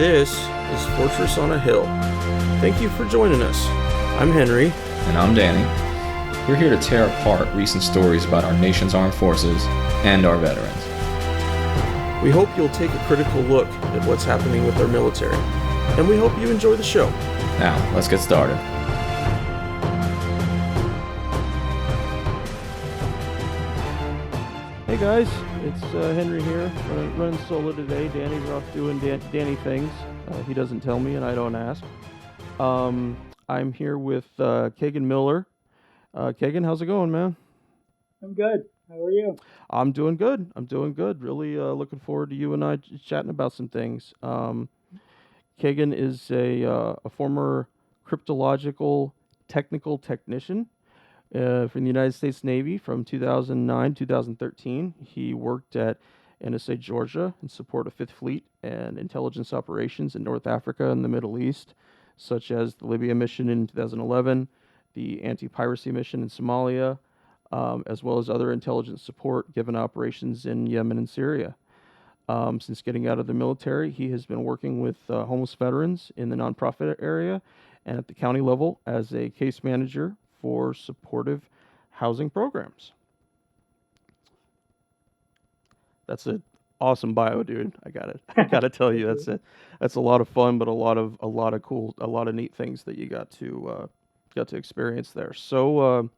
This is Fortress on a Hill. Thank you for joining us. I'm Henry. And I'm Danny. We're here to tear apart recent stories about our nation's armed forces and our veterans. We hope you'll take a critical look at what's happening with our military, and we hope you enjoy the show. Now, let's get started. Hey guys, it's Henry here, running solo today. Danny's off doing Danny things. He doesn't tell me and I don't ask. I'm here with Keagan Miller. Keagan, how's it going, man? I'm good. How are you? I'm doing good. Really looking forward to you and I chatting about some things. Keagan is a former cryptological technical technician from the United States Navy from 2009-2013. He worked at NSA Georgia in support of 5th Fleet and intelligence operations in North Africa and the Middle East, such as the Libya mission in 2011, the anti-piracy mission in Somalia, as well as other intelligence support given operations in Yemen and Syria. Since getting out of the military, he has been working with homeless veterans in the nonprofit area and at the county level as a case manager for supportive housing programs. That's an awesome bio, dude. I gotta tell you, that's a lot of fun, but a lot of neat things that you got to experience there. So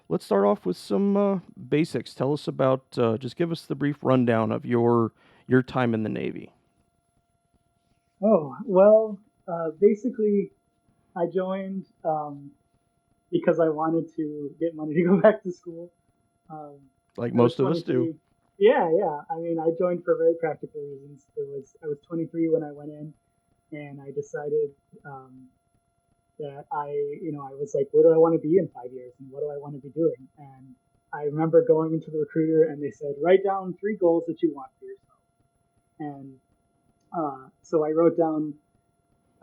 let's start off with some basics. Tell us about, just give us the brief rundown of your time in the Navy. Oh, well, basically, I joined because I wanted to get money to go back to school. Like most of us do. Yeah. I mean, I joined for very practical reasons. I was 23 when I went in, and I decided that I was like, where do I want to be in 5 years, and what do I want to be doing? And I remember going into the recruiter, and they said, write down 3 goals that you want for yourself. And so I wrote down,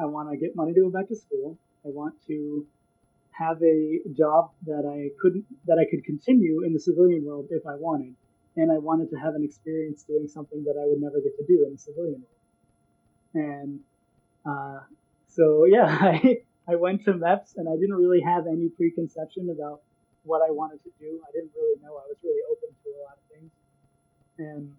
I want to get money to go back to school. I want to have a job that I could continue in the civilian world if I wanted, and I wanted to have an experience doing something that I would never get to do in the civilian world. And so yeah, I went to MEPS, and I didn't really have any preconception about what I wanted to do. I didn't really know. I was really open to a lot of things, and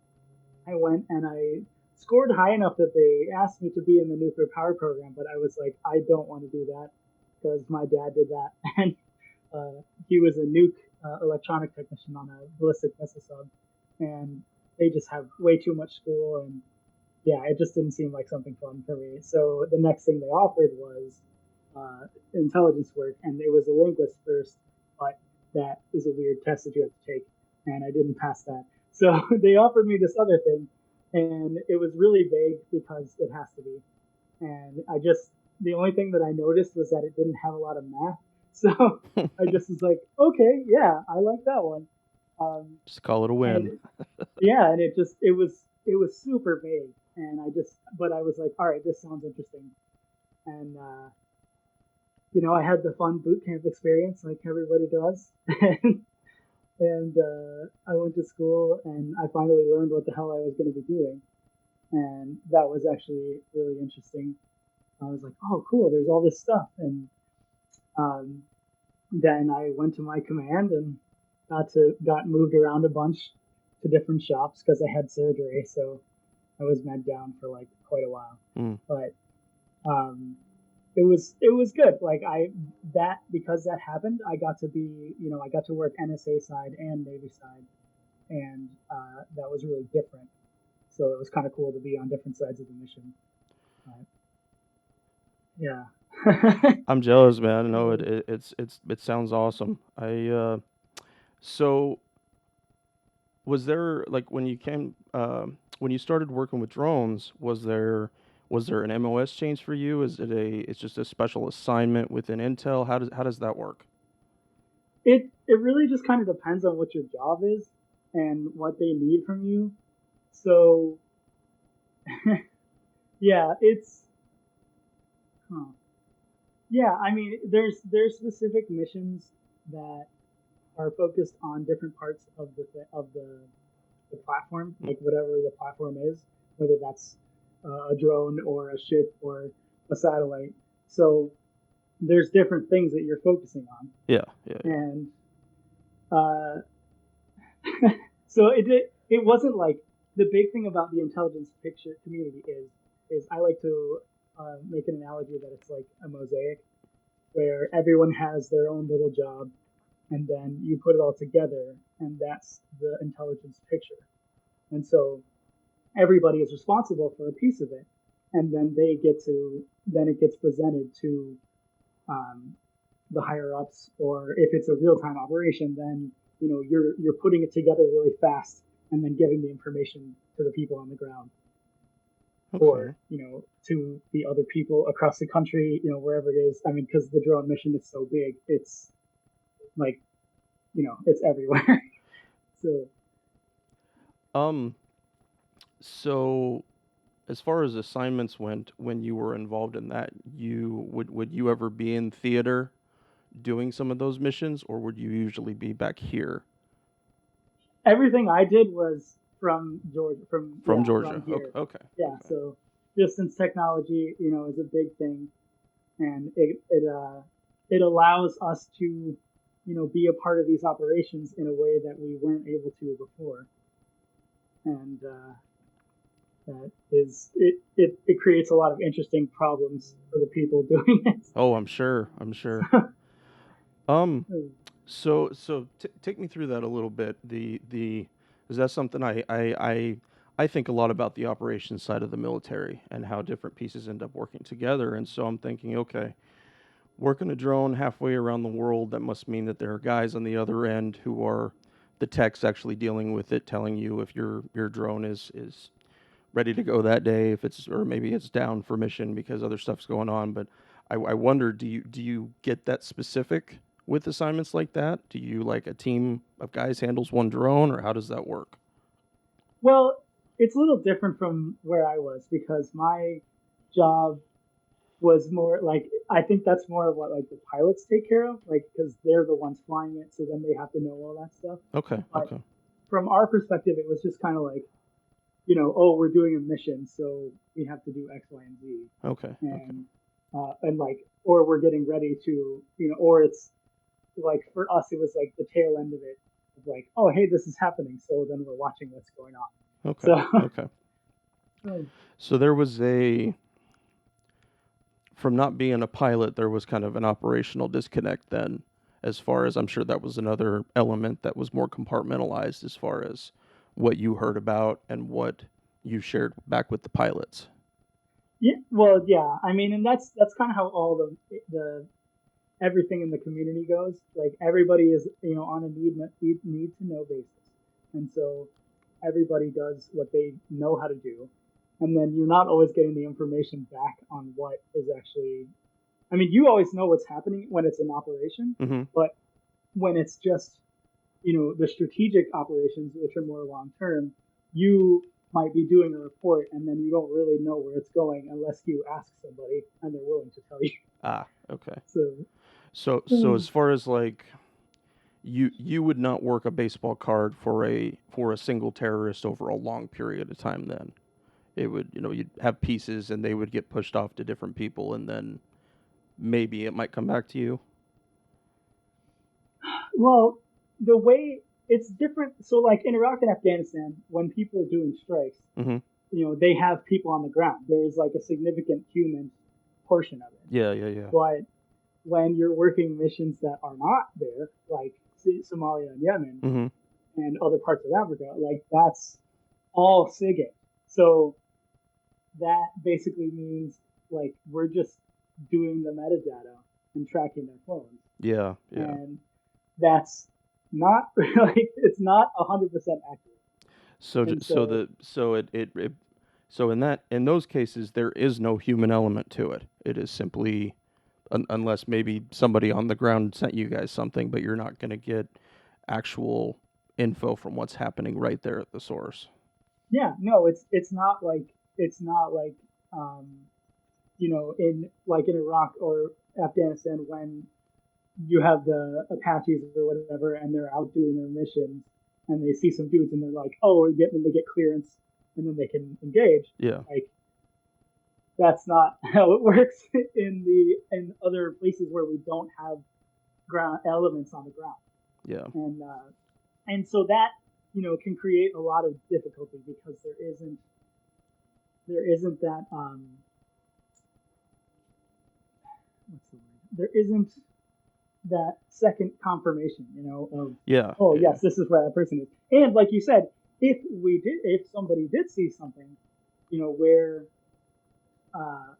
I went and I scored high enough that they asked me to be in the nuclear power program, but I was like, I don't want to do that because my dad did that, and he was a nuke electronic technician on a ballistic missile sub, and they just have way too much school, and yeah, it just didn't seem like something fun for me. So the next thing they offered was intelligence work, and it was a linguist first, but that is a weird test that you have to take, and I didn't pass that. So they offered me this other thing, and it was really vague because it has to be. And the only thing that I noticed was that it didn't have a lot of math. So I just was like, okay, yeah, I like that one. Just call it a win. And it was super vague. And but I was like, all right, this sounds interesting. And, I had the fun boot camp experience like everybody does. And I went to school, and I finally learned what the hell I was going to be doing. And that was actually really interesting. I was like, oh, cool, there's all this stuff. And then I went to my command and got moved around a bunch to different shops because I had surgery. So I was med down for like quite a while. But it was good. Like because that happened, I got to work NSA side and Navy side, and that was really different. So it was kind of cool to be on different sides of the mission. Yeah. I'm jealous, man. No, it sounds awesome. So was there, like, when you started working with drones, was there an MOS change for you? It's just a special assignment within Intel? How does that work? It really just kind of depends on what your job is and what they need from you. So yeah, I mean, there's specific missions that are focused on different parts of the platform, like whatever the platform is, whether that's a drone or a ship or a satellite. So there's different things that you're focusing on, Yeah. and uh, so it wasn't like the big thing about the intelligence picture community is I like to make an analogy that it's like a mosaic where everyone has their own little job, and then you put it all together, and that's the intelligence picture. And so everybody is responsible for a piece of it, and then it gets presented to um, the higher ups, or if it's a real time operation, then you're putting it together really fast and then giving the information to the people on the ground, Okay. or to the other people across the country, wherever it is. I mean, because the drone mission is so big, it's like it's everywhere. So Um. So, as far as assignments went, when you were involved in that, would you ever be in theater doing some of those missions, or would you usually be back here everything I did was from Georgia, from from around Georgia? Okay. here. Okay. Yeah, Okay. so distance technology, is a big thing, and it allows us to, be a part of these operations in a way that we weren't able to before, and that is it creates a lot of interesting problems for the people doing it. Oh, I'm sure. I'm sure. Um. So take me through that a little bit. The is that something I think a lot about the operations side of the military and how different pieces end up working together. And so I'm thinking, okay, working a drone halfway around the world, that must mean that there are guys on the other end who are the techs actually dealing with it, telling you if your drone is ready to go that day, if it's or maybe it's down for mission because other stuff's going on. But I wonder, do you get that specific with assignments like that? Do you like a team of guys handles one drone, or how does that work? Well, it's a little different from where I was because my job was more like I think that's more of what like the pilots take care of, like because they're the ones flying it, so then they have to know all that stuff. Okay, But okay, from our perspective, it was just kind of like, oh, we're doing a mission, so we have to do X, Y, and Z, okay, okay. and like, or we're getting ready to, or it's like for us, it was like the tail end of it, of like, oh, hey, this is happening, so then we're watching what's going on. Okay, So, okay. So there was from not being a pilot, there was kind of an operational disconnect then, as far as I'm sure that was another element that was more compartmentalized as far as what you heard about and what you shared back with the pilots. yeah, well, yeah, I mean, and that's kind of how all the everything in the community goes. Like everybody is, on a need to know basis, and so everybody does what they know how to do, and then you're not always getting the information back on what is actually. I mean, you always know what's happening when it's an operation, Mm-hmm. but when it's just the strategic operations, which are more long term, you might be doing a report and then you don't really know where it's going unless you ask somebody and they're willing to tell you. Ah, okay. So So as far as like you would not work a baseball card for a single terrorist over a long period of time then. It would, you'd have pieces and they would get pushed off to different people and then maybe it might come back to you. well, the way it's different. So like in Iraq and Afghanistan, when people are doing strikes, Mm-hmm. they have people on the ground. There's like a significant human portion of it. Yeah, yeah, yeah. But when you're working missions that are not there, like Somalia and Yemen Mm-hmm. and other parts of Africa, like that's all SIGINT. So that basically means like we're just doing the metadata and tracking their phones, Yeah, yeah. and that's not like it's not 100% accurate. So And so so the so it so in those cases there is no human element to it. It is simply unless maybe somebody on the ground sent you guys something, but you're not going to get actual info from what's happening right there at the source. yeah, no, it's not like um, in like in Iraq or Afghanistan when you have the Apaches or whatever, and they're out doing their missions, and they see some dudes, and they're like, "Oh, they get clearance, and then they can engage." Yeah. Like that's not how it works in other places where we don't have ground elements on the ground. Yeah. And so that can create a lot of difficulty because there isn't that what's the word? There isn't that second confirmation, of Yeah. oh Yeah. yes, this is where that person is. And like you said, if somebody did see something, where uh,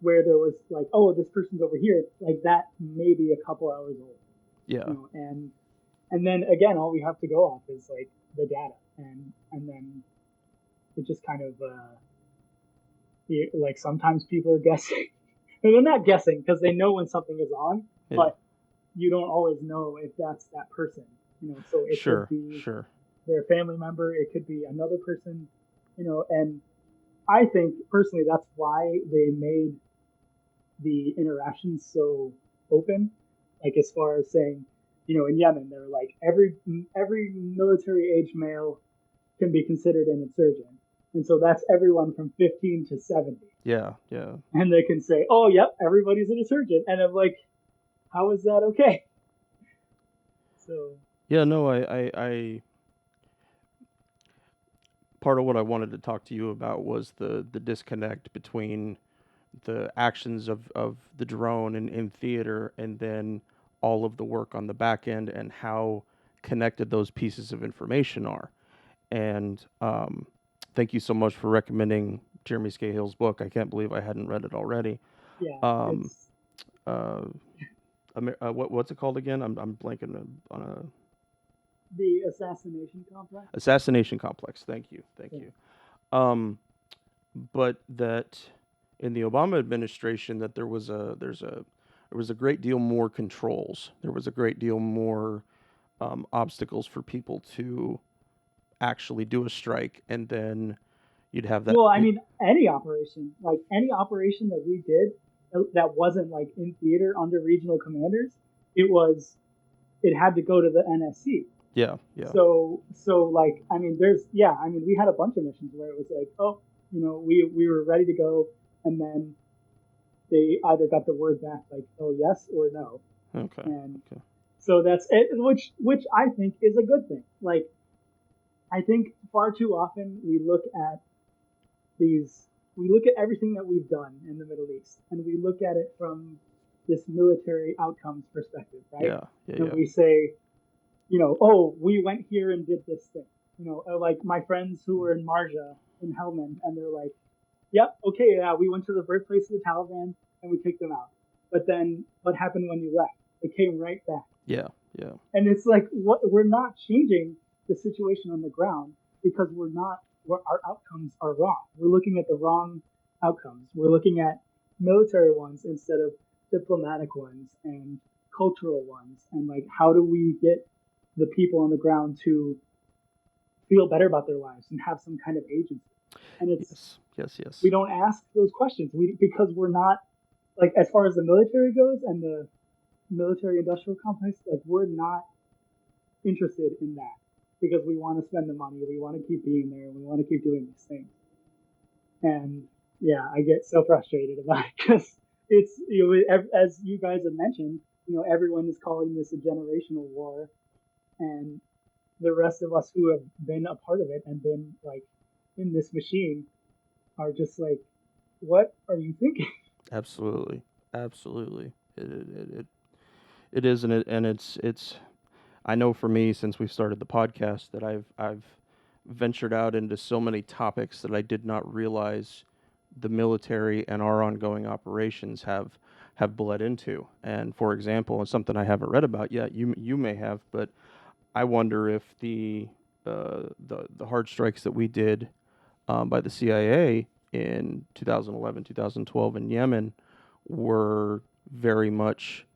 where there was like, oh, this person's over here, like that may be a couple hours old, Yeah. and then again, all we have to go off is like the data, and then it just kind of like sometimes people are guessing. They're not guessing because they know when something is on, Yeah. but you don't always know if that's that person. So it Sure. could be Sure. their family member, it could be another person, and I think personally that's why they made the interactions so open. Like as far as saying, in Yemen, they're like every military age male can be considered an insurgent, and so that's everyone from 15 to 70. Yeah. Yeah. And they can say, "Oh, yep, everybody's an insurgent," and I'm like, "How is that okay?" So Yeah. No. I part of what I wanted to talk to you about was the disconnect between the actions of the drone in theater and then all of the work on the back end and how connected those pieces of information are. And thank you so much for recommending Jeremy Scahill's book. I can't believe I hadn't read it already. yeah, Um, it's uh, what's it called again? I'm blanking on a the assassination complex. assassination complex. Thank you, thank Yeah. you. But that in the Obama administration, that there was a great deal more controls. There was a great deal more obstacles for people to actually do a strike, and then you'd have that. Well, I mean, any operation that we did that wasn't like in theater under regional commanders, it had to go to the NSC. Yeah, yeah, So like, I mean, we had a bunch of missions where it was like, oh, we were ready to go, and then they either got the word back like, oh yes or no, okay, and okay, so that's it, which I think is a good thing. Like, I think far too often we look at everything that we've done in the Middle East, and we look at it from this military outcomes perspective, right? yeah, yeah, And yeah, we say, oh, we went here and did this thing. Like my friends who were in Marja in Helmand, and they're like, yep, okay, yeah, we went to the birthplace of the Taliban and we kicked them out. But then what happened when you left? They came right back. yeah, yeah, And it's like, we're not changing the situation on the ground because our outcomes are wrong. We're looking at the wrong outcomes. We're looking at military ones instead of diplomatic ones and cultural ones. And like, how do we get the people on the ground to feel better about their lives and have some kind of agency? And yes. we don't ask those questions because we're not, like, as far as the military goes and the military industrial complex, like, we're not interested in that because we want to spend the money, we want to keep being there, we want to keep doing these things. And yeah, I get so frustrated about it because it's, as you guys have mentioned, everyone is calling this a generational war, and the rest of us who have been a part of it and been like in this machine are just like, what are you thinking? Absolutely, absolutely. It is, and it's. I know for me, since we started the podcast, that I've ventured out into so many topics that I did not realize the military and our ongoing operations have bled into. And for example, and something I haven't read about yet, you may have, but I wonder if the hard strikes that we did by the CIA in 2011, 2012 in Yemen were very much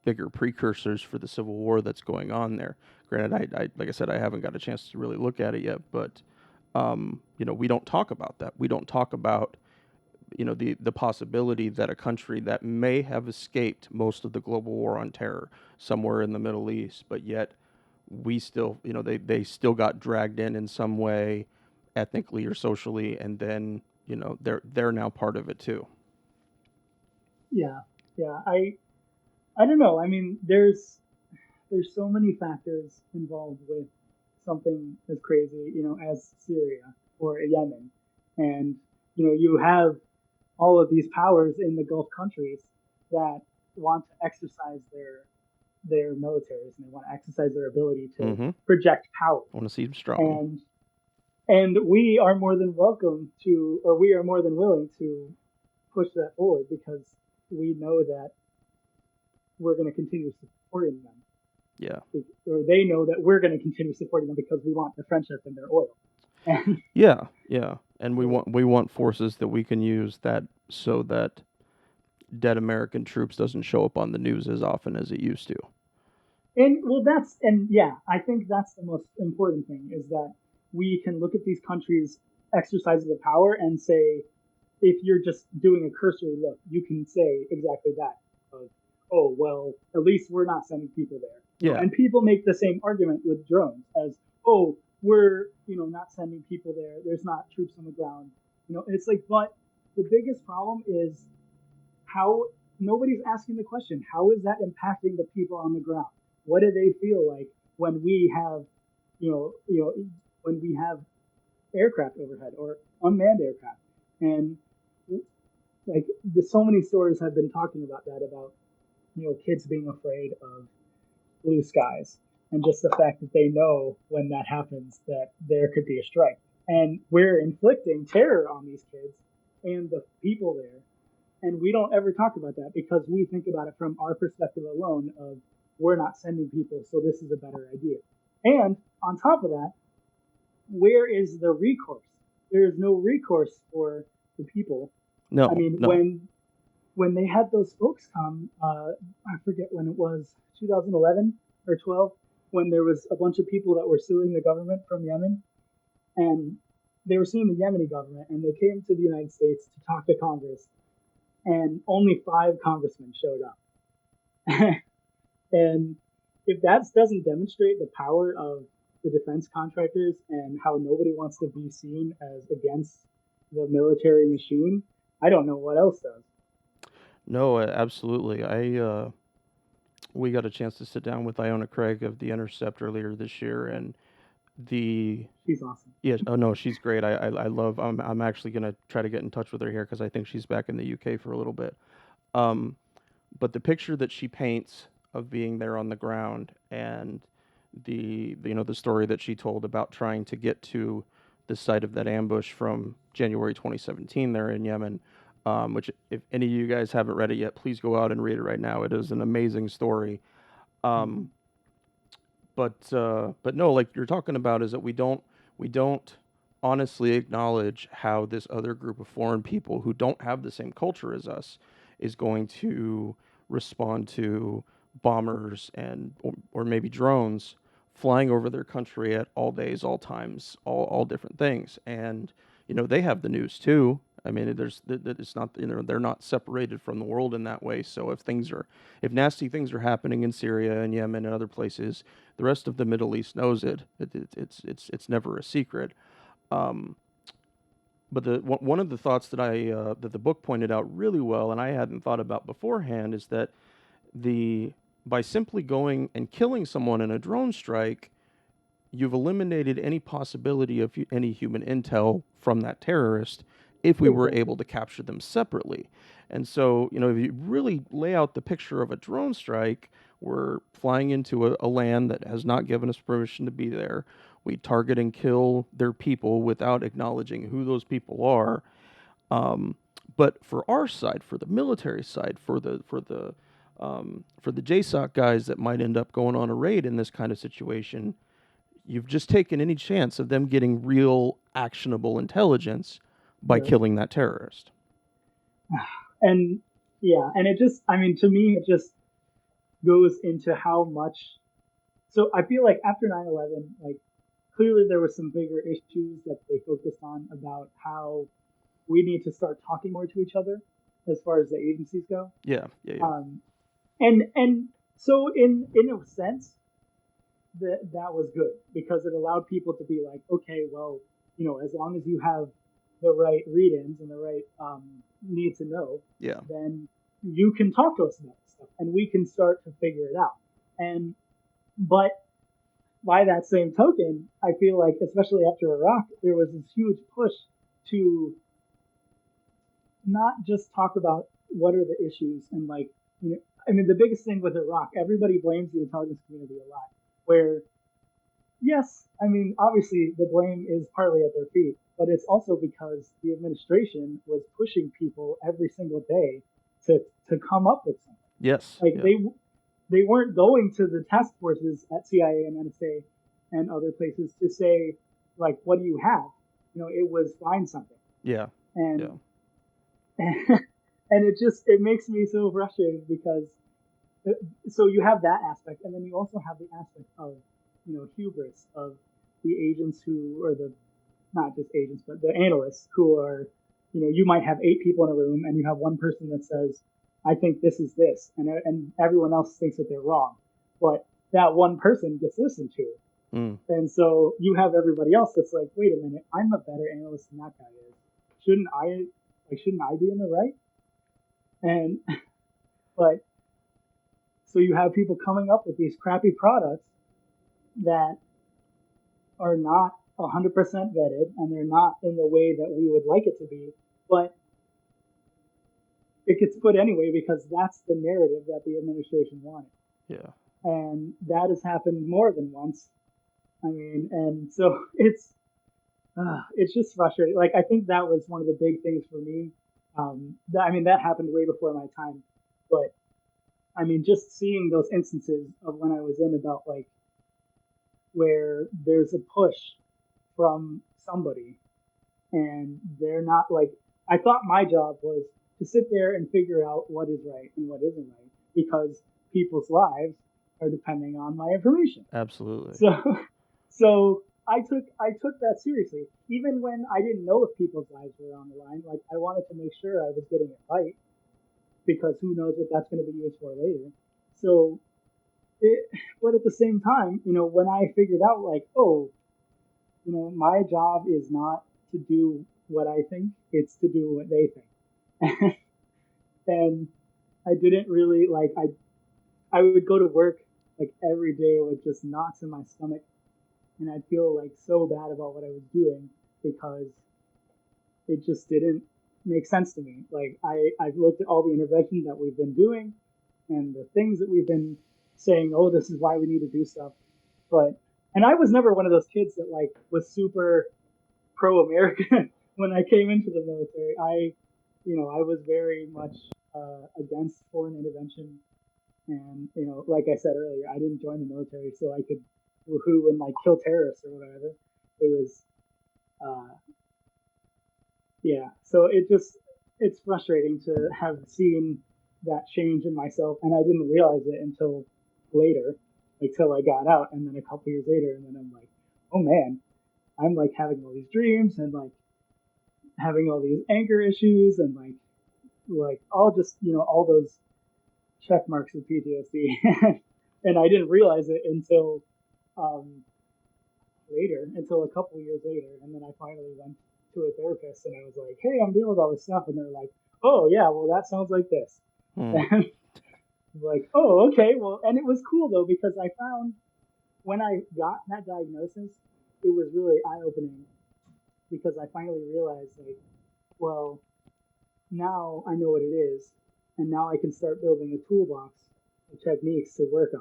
bigger precursors for the civil war that's going on there. Granted, I like I said, I haven't got a chance to really look at it yet, but we don't talk about that. We don't talk about the possibility that a country that may have escaped most of the global war on terror somewhere in the Middle East, but yet we still, they still got dragged in some way, ethnically or socially, and then they're now part of it too. Yeah, yeah. I don't know. I mean, there's so many factors involved with something as crazy, as Syria or Yemen, and you have all of these powers in the Gulf countries that want to exercise their militaries and they want to exercise their ability to Mm-hmm. project power. I want to see them strong. And we are more than welcome to, or we are more than willing to push that forward because we know that we're going to continue supporting them. Yeah. Or they know that we're going to continue supporting them because we want their friendship and their oil. Yeah, yeah. And we want forces that we can use so that dead American troops doesn't show up on the news as often as it used to. I think that's the most important thing is that we can look at these countries' exercises of power and say, if you're just doing a cursory look, you can say exactly that. Of, oh, well, at least we're not sending people there. Yeah. And people make the same argument with drones as, oh, we're, not sending people there. There's not troops on the ground. It's like, but the biggest problem is how nobody's asking the question, how is that impacting the people on the ground? What do they feel like when we have, when we have aircraft overhead or unmanned aircraft? And like so many stories have been talking about that, about kids being afraid of blue skies and just the fact that they know when that happens that there could be a strike, and we're inflicting terror on these kids and the people there, and we don't ever talk about that because we think about it from our perspective alone of we're not sending people, so this is a better idea. And on top of that, where is the recourse? There is no recourse for the people. No. I mean, no. when they had those folks come, I forget when it was, 2011 or 12, when there was a bunch of people that were suing the government from Yemen, and they were suing the Yemeni government, and they came to the United States to talk to Congress, and only 5 congressmen showed up. And if that doesn't demonstrate the power of the defense contractors and how nobody wants to be seen as against the military machine, I don't know what else does. No, absolutely. We got a chance to sit down with Iona Craig of The Intercept earlier this year, and she's awesome. Yeah, oh no, she's great. I love. I'm actually gonna try to get in touch with her here because I think she's back in the UK for a little bit. But the picture that she paints of being there on the ground, and the story that she told about trying to get to the site of that ambush from January 2017 there in Yemen, which if any of you guys haven't read it yet, please go out and read it right now. It is an amazing story. But no, like you're talking about, is that we don't honestly acknowledge how this other group of foreign people who don't have the same culture as us is going to respond to bombers or maybe drones flying over their country at all days, all times, all different things. And they have the news too. I mean, it's not, they're not separated from the world in that way. So if nasty things are happening in Syria and Yemen and other places, the rest of the Middle East knows it. It's never a secret. But one of the thoughts that the book pointed out really well, and I hadn't thought about beforehand, is that by simply going and killing someone in a drone strike, you've eliminated any possibility of any human intel from that terrorist if we were able to capture them separately. And so, if you really lay out the picture of a drone strike, we're flying into a land that has not given us permission to be there. We target and kill their people without acknowledging who those people are. But for our side, for the military side, for the JSOC guys that might end up going on a raid in this kind of situation, you've just taken any chance of them getting real actionable intelligence by killing that terrorist. And it just, to me, it just goes into how much. So I feel like after 9/11, like clearly there were some bigger issues that they focused on about how we need to start talking more to each other as far as the agencies go. Yeah. And so in a sense, that was good because it allowed people to be like, okay, well, as long as you have the right read-ins and the right need to know, Yeah. then you can talk to us about this stuff, and we can start to figure it out. But by that same token, I feel like, especially after Iraq, there was this huge push to not just talk about what are the issues and I mean, the biggest thing with Iraq, everybody blames the intelligence community a lot. Where, yes, I mean, obviously the blame is partly at their feet, but it's also because the administration was pushing people every single day to come up with something. Yes. Like yeah. they weren't going to the task forces at CIA and NSA and other places to say, like, what do you have? It was find something. Yeah. And yeah. and it makes me so frustrated because so you have that aspect, and then you also have the aspect of hubris of the agents who are the not just agents but the analysts who are you might have 8 people in a room and you have one person that says, I think this is this, and everyone else thinks that they're wrong, but that one person gets listened to. And so you have everybody else that's like, wait a minute, I'm a better analyst than that guy is. Shouldn't I be in the right? And but so you have people coming up with these crappy products that are not 100% vetted, and they're not in the way that we would like it to be, but it gets put anyway because that's the narrative that the administration wanted. Yeah. And that has happened more than once. I mean, and so it's just frustrating. Like, I think that was one of the big things for me. That happened way before my time, but I mean, just seeing those instances of when I was in about like where there's a push from somebody and they're not like, I thought my job was to sit there and figure out what is right and what isn't right because people's lives are depending on my information. Absolutely. So I took that seriously, even when I didn't know if people's lives were on the line. Like, I wanted to make sure I was getting it right because who knows what that's going to be used for later. So, but at the same time, when I figured out like, oh, my job is not to do what I think, it's to do what they think. And I didn't really like, I would go to work like every day with just knots in my stomach, and I'd feel like so bad about what I was doing because it just didn't make sense to me. Like, I've looked at all the interventions that we've been doing and the things that we've been saying, oh, this is why we need to do stuff. And I was never one of those kids that like was super pro-American when I came into the military. I was very much against foreign intervention. And, like I said earlier, I didn't join the military so I could woohoo and like kill terrorists or whatever. It was, yeah. So it's frustrating to have seen that change in myself, and I didn't realize it until later, like till I got out, and then a couple years later, and then I'm like, oh man, I'm like having all these dreams and like having all these anger issues and like all just all those check marks of PTSD, and I didn't realize it until later, until a couple years later, and then I finally went to a therapist and I was like, hey, I'm dealing with all this stuff, and they're like, oh yeah, well that sounds like this. And like, oh, okay, well, and it was cool though because I found when I got that diagnosis, it was really eye-opening because I finally realized like, well, now I know what it is, and now I can start building a toolbox of techniques to work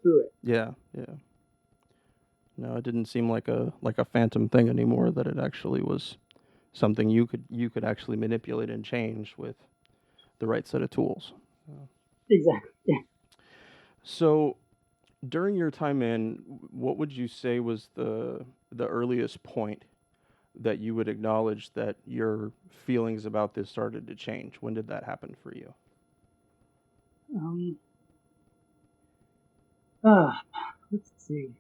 through it. Yeah. No, it didn't seem like a phantom thing anymore. That it actually was something you could actually manipulate and change with the right set of tools. Exactly. Yeah. So, during your time in, what would you say was the earliest point that you would acknowledge that your feelings about this started to change? When did that happen for you? Let's see.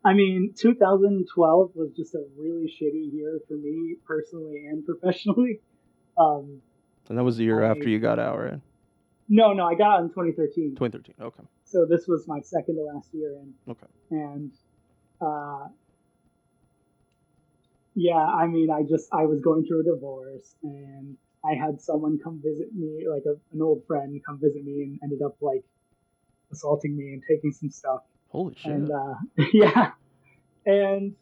I mean, 2012 was just a really shitty year for me personally and professionally. And that was the year after you got out, right? No, I got out in 2013. 2013. Okay. So this was my second to last year in. Okay. And Yeah, I mean, I was going through a divorce, and I had someone come visit me, like an old friend come visit me, and ended up like assaulting me and taking some stuff. Holy And shit. yeah, and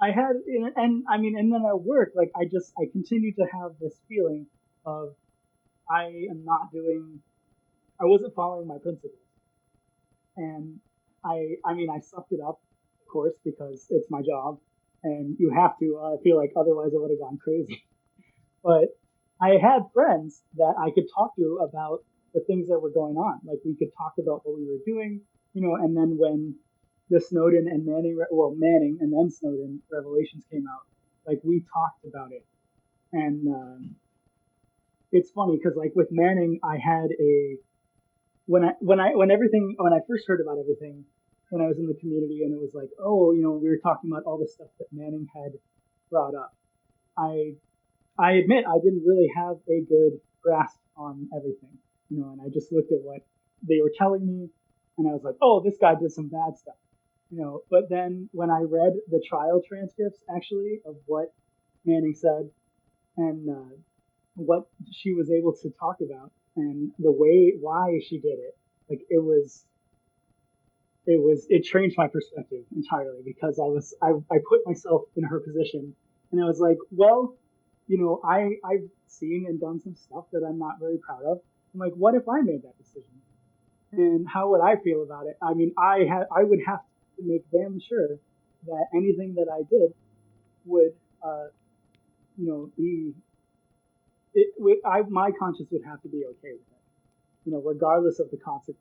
I had, and I mean, and then at work, like I continued to have this feeling of I am not doing, I wasn't following my principles, and I mean, I sucked it up, of course, because it's my job, and you have to. I feel like otherwise I would have gone crazy. But I had friends that I could talk to about the things that were going on. Like we could talk about what we were doing, and then when the Snowden and Manning and then Snowden revelations came out, like we talked about it. And it's funny because like with Manning, I had a when I first heard about everything when I was in the community and it was like, oh, we were talking about all the stuff that Manning had brought up. I I admit I didn't really have a good grasp on everything, and I just looked at what they were telling me, and I was like, oh, this guy did some bad stuff, But then when I read the trial transcripts, actually, of what Manning said and what she was able to talk about and the way why she did it, like it changed my perspective entirely because I put myself in her position and I was like, well, I've seen and done some stuff that I'm not very proud of. I'm like, what if I made that decision? And how would I feel about it? I mean, I would have to make damn sure that anything that I did would be my conscience would have to be okay with it, regardless of the consequences.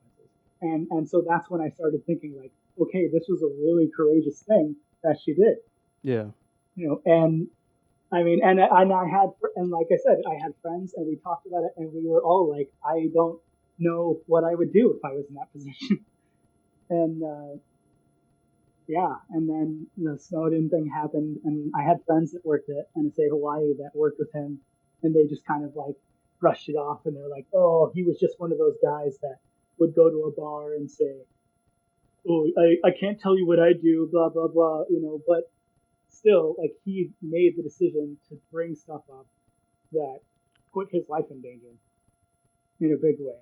And so that's when I started thinking like, okay, this was a really courageous thing that she did, Yeah. and I mean, and I had, and like I said, I had friends, and we talked about it, and we were all like, I don't know what I would do if I was in that position. And yeah, and then the Snowden thing happened, and I had friends that worked at NSA Hawaii that worked with him, and they just kind of like brushed it off, and they're like, oh, he was just one of those guys that would go to a bar and say, oh, I can't tell you what I do, blah blah blah, but still, like he made the decision to bring stuff up that put his life in danger in a big way.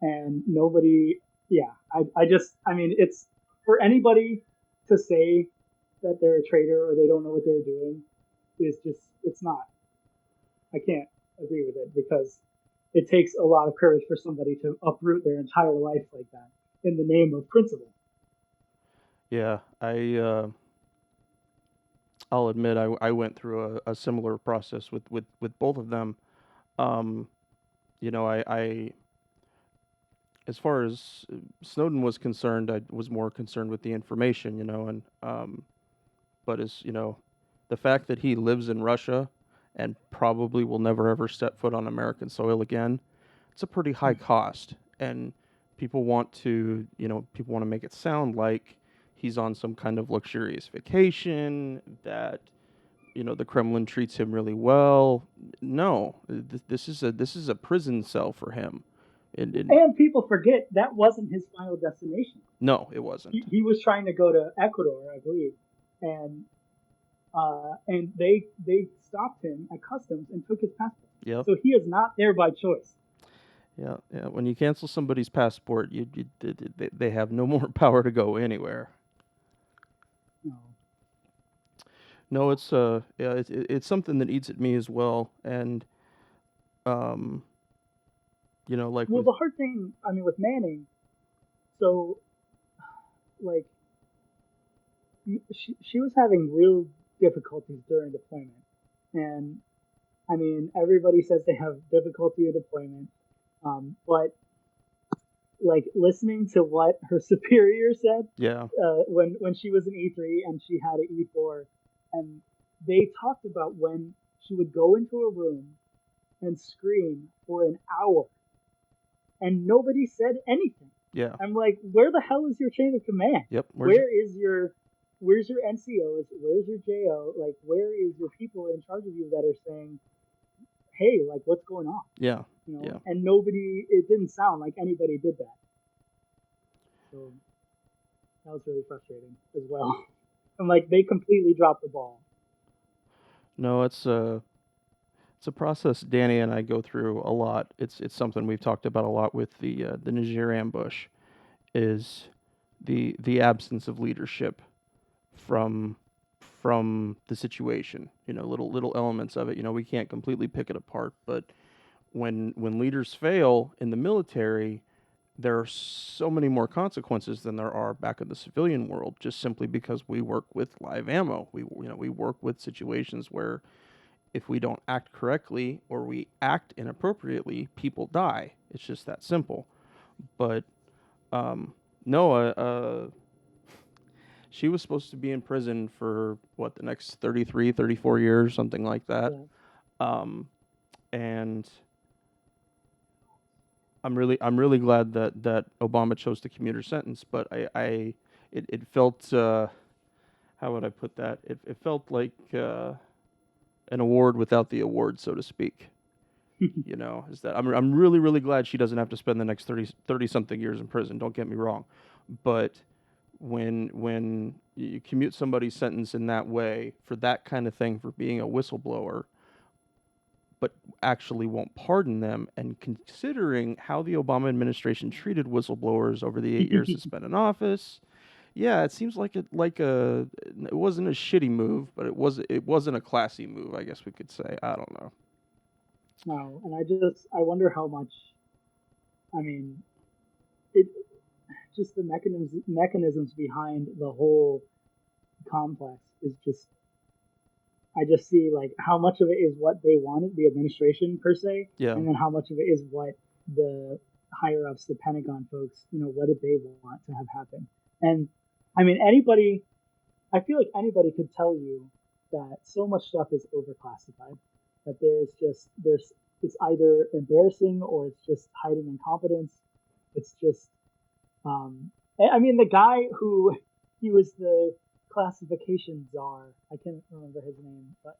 And nobody, yeah, I mean, it's for anybody to say that they're a traitor or they don't know what they're doing is just, it's not. I can't agree with it because it takes a lot of courage for somebody to uproot their entire life like that in the name of principle. Yeah. I'll admit I went through a similar process with both of them. Um, I as far as Snowden was concerned, I was more concerned with the information, and but as the fact that he lives in Russia and probably will never ever step foot on American soil again, it's a pretty high cost, and people want to make it sound like he's on some kind of luxurious vacation, that the Kremlin treats him really well. No, this is a prison cell for him. And people forget that wasn't his final destination. No, it wasn't. He was trying to go to Ecuador, I believe, and they stopped him at customs and took his passport. Yep. So he is not there by choice. Yeah, yeah. When you cancel somebody's passport, they have no more power to go anywhere. No. No, it's something that eats at me as well, and um, like Well, with the hard thing, I mean, with Manning, so like she was having real difficulties during deployment, and I mean, everybody says they have difficulty in deployment, but like listening to what her superior said yeah, when she was an E3 and she had an E4, and they talked about when she would go into a room and scream for an hour, and nobody said anything. yeah, I'm like, where the hell is your chain of command? yep. Where's your NCOs? Where's your JO? Like, where is your people in charge of you that are saying, hey, like, what's going on? Yeah, yeah. And nobody. It didn't sound like anybody did that. So that was really frustrating as well. And like they completely dropped the ball. No, it's a process Danny and I go through a lot. It's something we've talked about a lot with the Niger ambush is the absence of leadership from the situation. You know, little elements of it. You know, we can't completely pick it apart, but when leaders fail in the military, there are so many more consequences than there are back in the civilian world. Just simply because we work with live ammo, we work with situations where if we don't act correctly or we act inappropriately, people die. It's just that simple. But no, she was supposed to be in prison for what, the next 33, 34 years, something like that. Yeah. Um, and I'm really glad that Obama chose the commuter sentence. But it felt how would I put that? It felt like an award without the award, so to speak. You know, is that I'm really glad she doesn't have to spend the next 30 something years in prison. Don't get me wrong, but when you commute somebody's sentence in that way for that kind of thing, for being a whistleblower, but actually won't pardon them, and considering how the Obama administration treated whistleblowers over the 8 years it spent in office, yeah, it seems like it wasn't a shitty move, but it wasn't a classy move, I guess we could say. I don't know. No, and I wonder how much. I mean, it just the mechanisms behind the whole complex is just. I just see like how much of it is what they wanted, the administration per se, Yeah, and then how much of it is what the higher ups, the Pentagon folks, what did they want to have happen? And I mean, anybody, I feel like anybody could tell you that so much stuff is overclassified. That it's either embarrassing or it's just hiding incompetence. It's just, I mean, the guy who he was the classification czar. I can't remember his name, but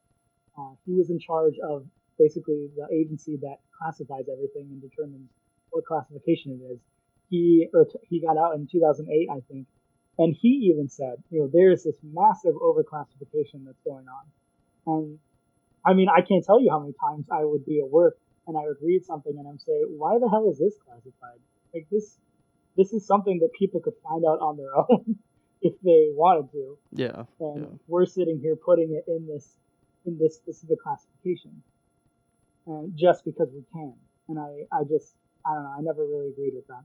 he was in charge of basically the agency that classifies everything and determines what classification it is. He got out in 2008, I think, and he even said, there is this massive overclassification that's going on. And I mean, I can't tell you how many times I would be at work and I would read something and I'm say, why the hell is this classified? Like this is something that people could find out on their own if they wanted to. yeah, And yeah. we're sitting here putting it in this specific classification, just because we can. And I don't know. I never really agreed with that.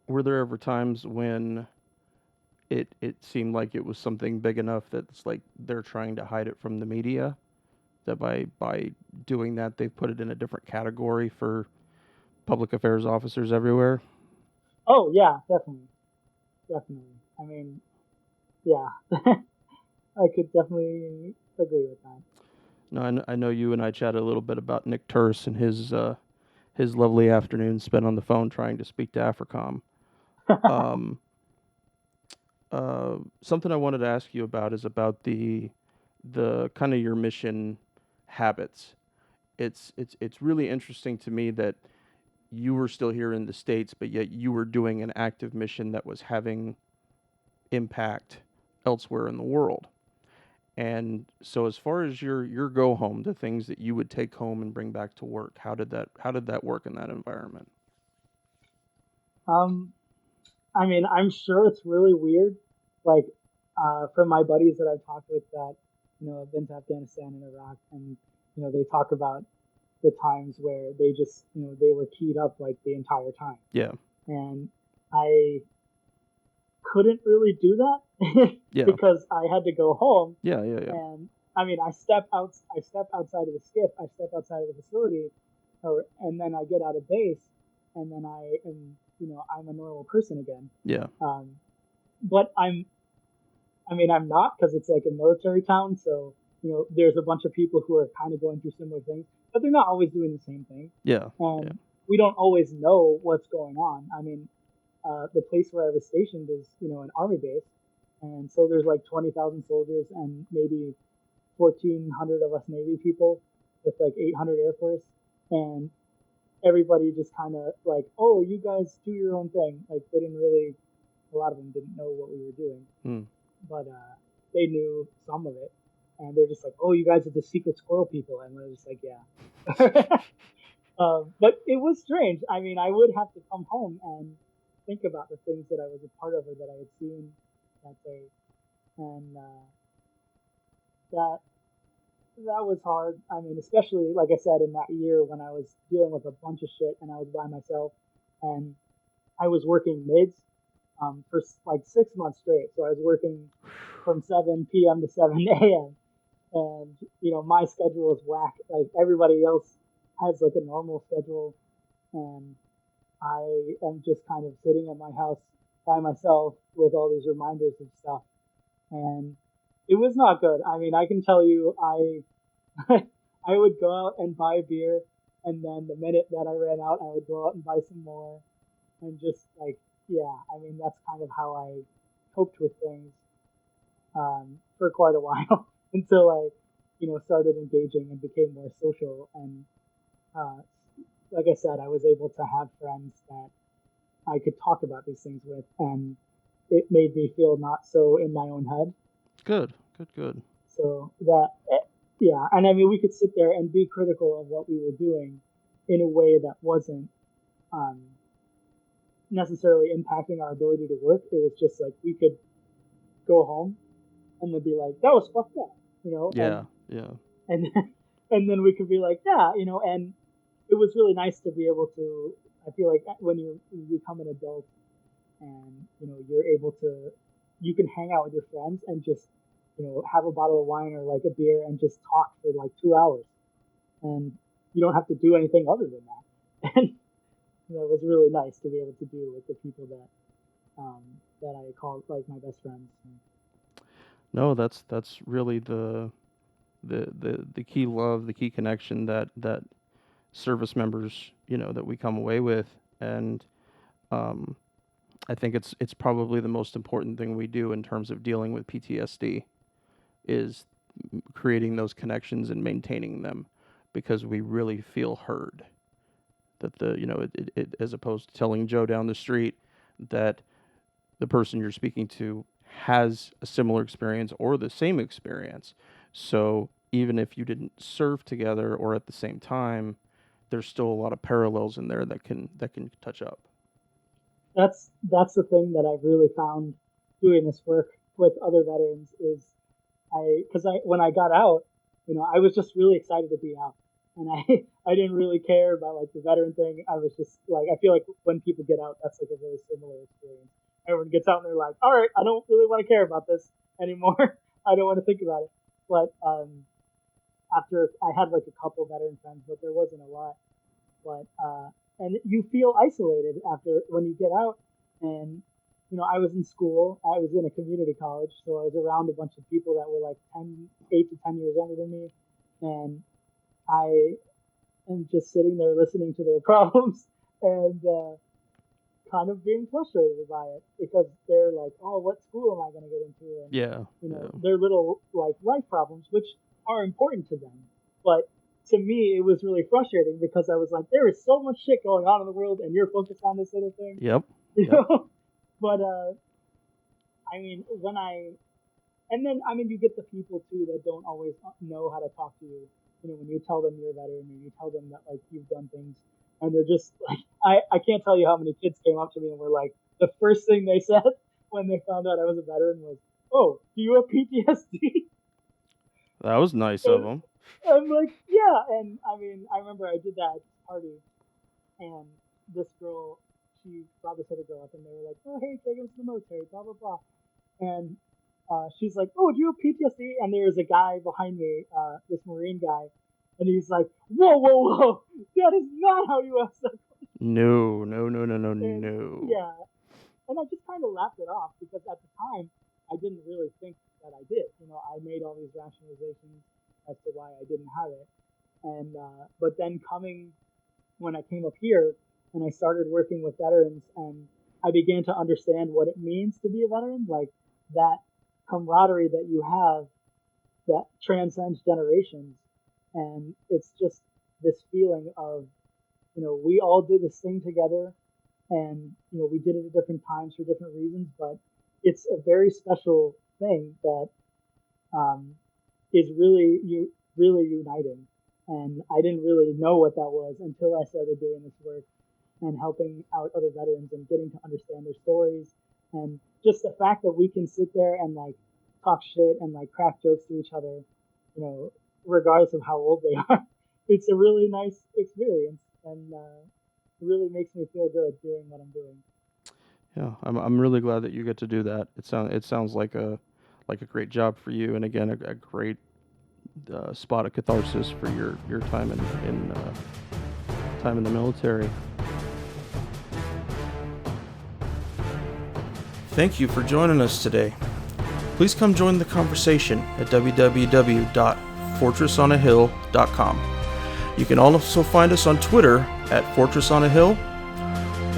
Were there ever times when it seemed like it was something big enough that it's like they're trying to hide it from the media? That by doing that, they've put it in a different category for public affairs officers everywhere. Oh yeah, definitely, definitely. I mean, yeah, I could definitely agree with No, I know you and I chatted a little bit about Nick Turse and his lovely afternoon spent on the phone trying to speak to AFRICOM. that. Um, Something I wanted to ask you about is about the kind of your mission habits. It's really interesting to me that you were still here in the States, but yet you were doing an active mission that was having impact elsewhere in the world. And so, as far as your go home, the things that you would take home and bring back to work, how did that work in that environment? um, I mean, I'm sure it's really weird. Like, from my buddies that I've talked with that, have been to Afghanistan and Iraq, and they talk about the times where they just, they were keyed up like the entire time. Yeah, And I couldn't really do that yeah, because I had to go home. yeah, yeah, yeah, And I mean, I step outside of the skiff, I step outside of the facility, and then I get out of base, and then I'm a normal person again. yeah, Um, but I mean, I'm not because it's like a military town, so there's a bunch of people who are kind of going through similar things, but they're not always doing the same thing, yeah, yeah, and we don't always know what's going on. I mean, the place where I was stationed is an army base, and so there's like 20,000 soldiers and maybe 1,400 of us Navy people with like 800 Air Force, and everybody just kind of like, oh, you guys do your own thing. Like they didn't really, a lot of them didn't know what we were doing, hmm. but they knew some of it, and they're just like, "Oh, you guys are the secret squirrel people," and we're just like, "Yeah." But it was strange. I mean, I would have to come home and think about the things that I was a part of or that I had seen that day, and that that was hard. I mean, especially like I said in that year when I was dealing with a bunch of shit and I was by myself, and I was working mids for like 6 months straight. So I was working from 7 p.m. to 7 a.m. And my schedule is whack. Like everybody else has like a normal schedule, and I am just kind of sitting at my house by myself with all these reminders and stuff. And it was not good. I mean, I can tell you, I would go out and buy beer, and then the minute that I ran out, I would go out and buy some more, and just like, yeah, I mean, that's kind of how I coped with things for quite a while until I, started engaging and became more social. And uh, like I said, I was able to have friends that I could talk about these things with, and it made me feel not so in my own head. Good, good, good. So that, yeah, and I mean, we could sit there and be critical of what we were doing in a way that wasn't um, necessarily impacting our ability to work. It was just like we could go home and then be like, "That was fucked up," Yeah, yeah. and and then we could be like, "Yeah," and it was really nice to be able to. I feel like when you become an adult and you're able to, you can hang out with your friends and just have a bottle of wine or like a beer and just talk for like 2 hours, and you don't have to do anything other than that. And it was really nice to be able to do with the people that I call like my best friends. No, that's really the key love, the key connection that service members, that we come away with. And um, I think it's probably the most important thing we do in terms of dealing with PTSD is creating those connections and maintaining them, because we really feel heard. That it as opposed to telling Joe down the street that the person you're speaking to has a similar experience or the same experience. So even if you didn't serve together or at the same time, there's still a lot of parallels in there that can touch up. That's the thing that I've really found doing this work with other veterans is because I when I got out, I was just really excited to be out, and I didn't really care about like the veteran thing. I was just like, I feel like when people get out, that's like a really similar experience. Everyone gets out and they're like, all right, I don't really want to care about this anymore. I don't want to think about it. But after I had like a couple veteran friends, but there wasn't a lot. But and you feel isolated after when you get out. And I was in school. I was in a community college, so I was around a bunch of people that were like 8 to 10 years younger than me, and I am just sitting there listening to their problems and kind of being frustrated by it because they're like, "Oh, what school am I going to get into?" And Yeah, yeah, their little like life problems, which are important to them, but to me, it was really frustrating because I was like, there is so much shit going on in the world, and you're focused on this little thing, yep, you yep, know. But I mean, and then I mean, you get the people too that don't always know how to talk to you. When you tell them you're a veteran and you tell them that like you've done things, and they're just like, I can't tell you how many kids came up to me and were like, the first thing they said when they found out I was a veteran was, "Oh, do you have PTSD?" that was nice of them. I'm like, yeah. And I mean, I remember I did that at this party, and this girl, she brought this other girl up, and they were like, "Oh, hey, Keagan was in the military, blah blah blah," and she's like, "Oh, do you have PTSD?" And there was a guy behind me, this Marine guy, and he's like, "Whoa, whoa, whoa! That is not how you ask that." No, no, no, no, no, And no. yeah, and I just kind of laughed it off because at the time I didn't really think that I did. I made all these rationalizations as to why I didn't have it, and but then coming when I came up here and I started working with veterans and I began to understand what it means to be a veteran, like that camaraderie that you have that transcends generations. And it's just this feeling of, we all did this thing together and, we did it at different times for different reasons, but it's a very special thing that is really uniting. And I didn't really know what that was until I started doing this work and helping out other veterans and getting to understand their stories. And just the fact that we can sit there and like talk shit and like crack jokes to each other, regardless of how old they are, it's a really nice experience, and it really makes me feel good doing what I'm doing. Yeah, I'm really glad that you get to do that. It sounds like a great job for you, and again a great spot of catharsis for your time in the military. Thank you for joining us today. Please come join the conversation at www.fortressonahill.com. You can also find us on Twitter at Fortress on a Hill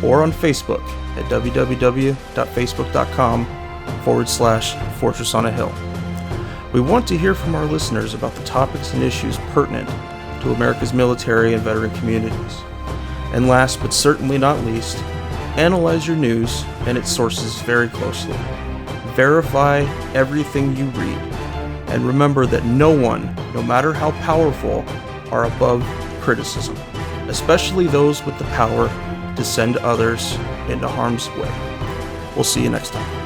or on Facebook at www.facebook.com/Fortress on a Hill. We want to hear from our listeners about the topics and issues pertinent to America's military and veteran communities. And last but certainly not least, analyze your news and its sources very closely. Verify everything you read. And remember that no one, no matter how powerful, are above criticism, especially those with the power to send others into harm's way. We'll see you next time.